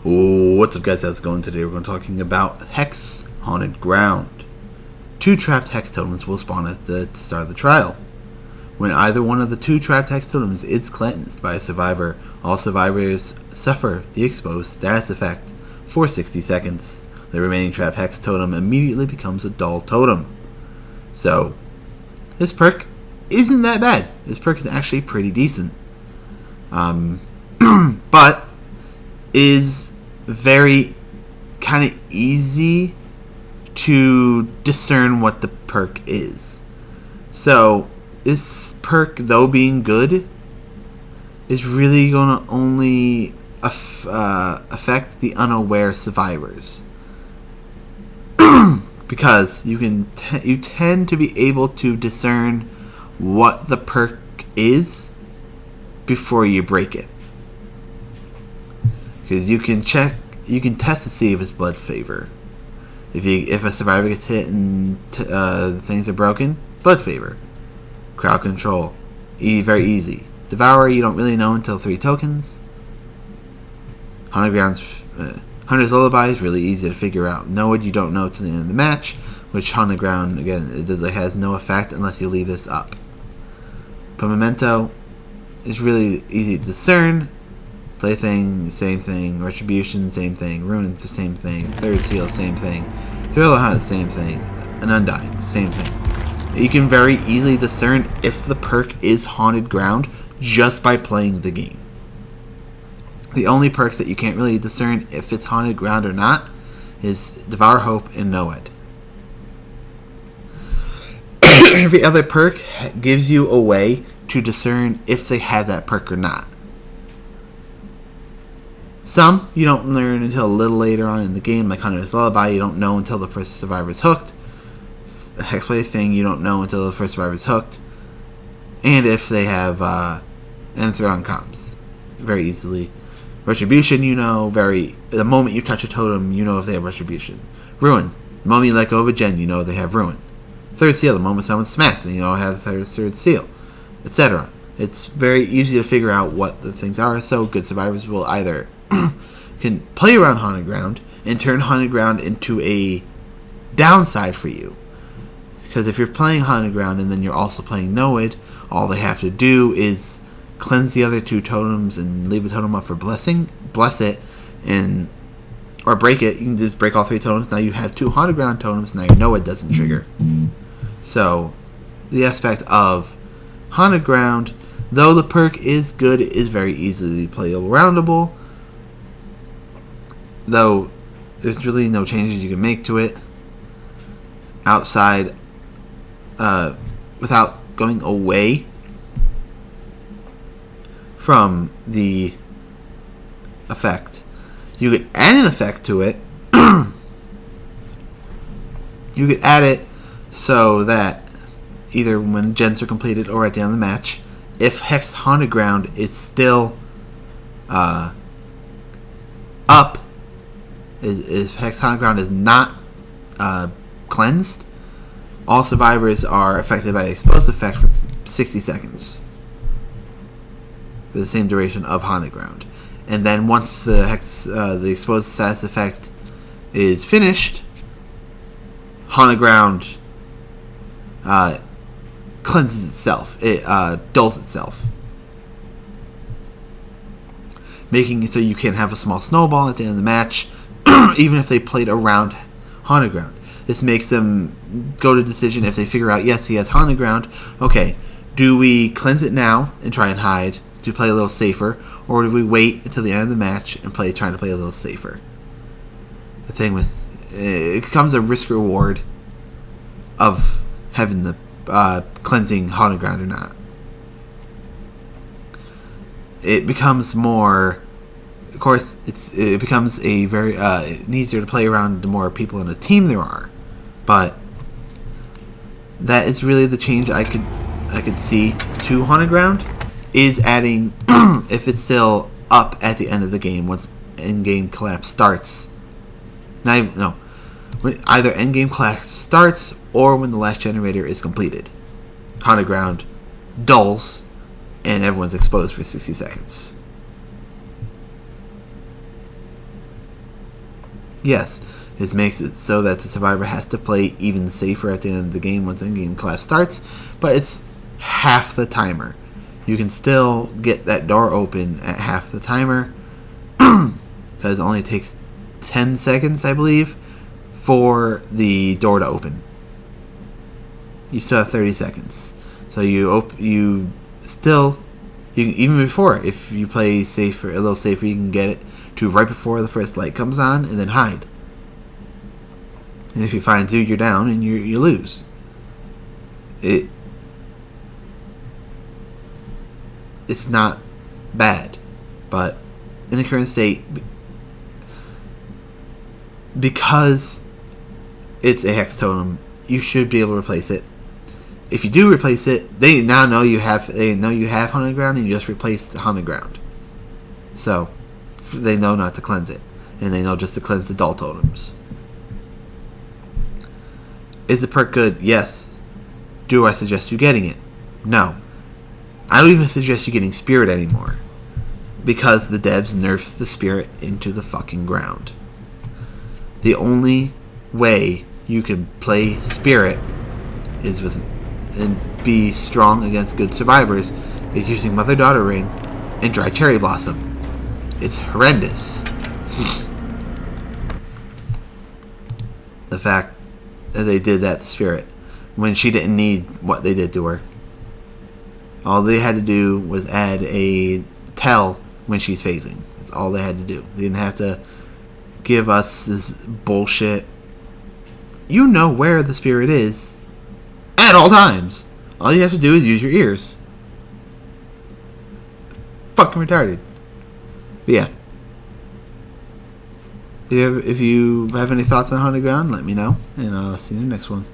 What's up, guys? How's it going? Today we're going to be talking about Hex Haunted Ground. 2 trapped Hex totems will spawn at the start of the trial. When either one of the 2 trapped Hex totems is cleansed by a survivor, all survivors suffer the exposed status effect for 60 seconds. The remaining trapped Hex totem immediately becomes a dull totem. So, this perk isn't that bad. This perk is actually pretty decent. But is very kind of easy to discern what the perk is. So this perk, though being good, is really going to only affect the unaware survivors. Because you tend to be able to discern what the perk is before you break it. Because you can test to see if it's blood favor. If a survivor gets hit and things are broken, blood favor. Crowd control, very easy. Devourer, you don't really know until 3 tokens. Hunter's Lullaby is really easy to figure out. Node, you don't know till the end of the match, which Haunted Ground, again, it has no effect unless you leave this up. But Memento is really easy to discern. Plaything, same thing. Retribution, same thing. Ruin, the same thing. Third Seal, same thing. Thriller Hunt, same thing. And Undying, same thing. You can very easily discern if the perk is Haunted Ground just by playing the game. The only perks that you can't really discern if it's Haunted Ground or not is Devour Hope and Node. Every other perk gives you a way to discern if they have that perk or not. Some you don't learn until a little later on in the game, like Hunter's Lullaby. You don't know until the first survivor is hooked. Hexplay thing, you don't know until the first survivor is hooked. And if they have Enthron comes very easily. Retribution, you know, the moment you touch a totem, you know if they have Retribution. Ruin, the moment you let go of a gen, you know they have Ruin. Third Seal, the moment someone's smacked, then you know have third Seal, etc. It's very easy to figure out what the things are, so good survivors will either can play around Haunted Ground and turn Haunted Ground into a downside for you. Because if you're playing Haunted Ground and then you're also playing Node, all they have to do is cleanse the other 2 totems and leave a totem up for bless it, or break it. You can just break all 3 totems. Now you have 2 Haunted Ground totems. Now you know it doesn't trigger. So the aspect of Haunted Ground, though the perk is good, it is very easily playable, roundable. Though there's really no changes you can make to it outside without going away from the effect. You could add an effect to it. You could add it so that either when gens are completed or at the end of the match, if Hex Haunted Ground is still up, if Hex Haunted Ground is not cleansed, all survivors are affected by the exposed effect for 60 seconds. For the same duration of Haunted Ground. And then once the exposed status effect is finished, Haunted Ground cleanses itself. It dulls itself. Making it so you can have a small snowball at the end of the match, even if they played around Haunted Ground. This makes them go to decision if they figure out, yes, he has Haunted Ground. Okay, do we cleanse it now and try and hide to play a little safer, or do we wait until the end of the match and trying to play a little safer? The thing with it becomes a risk reward of having the cleansing Haunted Ground or not. It becomes more, of course, it becomes a very easier to play around the more people in a team there are, but that is really the change I could see to Haunted Ground. Is adding, if it's still up at the end of the game, once endgame collapse starts. When either endgame collapse starts or when the last generator is completed. Haunted Ground dulls and everyone's exposed for 60 seconds. Yes, this makes it so that the survivor has to play even safer at the end of the game once in-game class starts, but it's half the timer. You can still get that door open at half the timer, because it only takes 10 seconds, I believe, for the door to open. You still have 30 seconds. So you still, even before, if you play safer, a little safer, you can get it to right before the first light comes on and then hide. And if he finds you, you're down and you lose. It's not bad, but in the current state, because it's a hex totem, you should be able to replace it. If you do replace it, they now know you have haunted ground, and you just replaced the haunted ground. So they know not to cleanse it, and they know just to cleanse the dull totems. Is the perk good? Yes. Do I suggest you getting it? No. I don't even suggest you getting Spirit anymore, because the devs nerfed the Spirit into the fucking ground. The only way you can play Spirit is with and be strong against good survivors is using Mother-Daughter Ring and Dry Cherry Blossom. It's horrendous. The fact that they did that to Spirit when she didn't need what they did to her. All they had to do was add a tell when she's phasing. That's all they had to do. They didn't have to give us this bullshit. You know where the Spirit is at all times. All you have to do is use your ears. Fucking retarded. But yeah. If you have any thoughts on Haunted Ground, let me know, and I'll see you in the next one.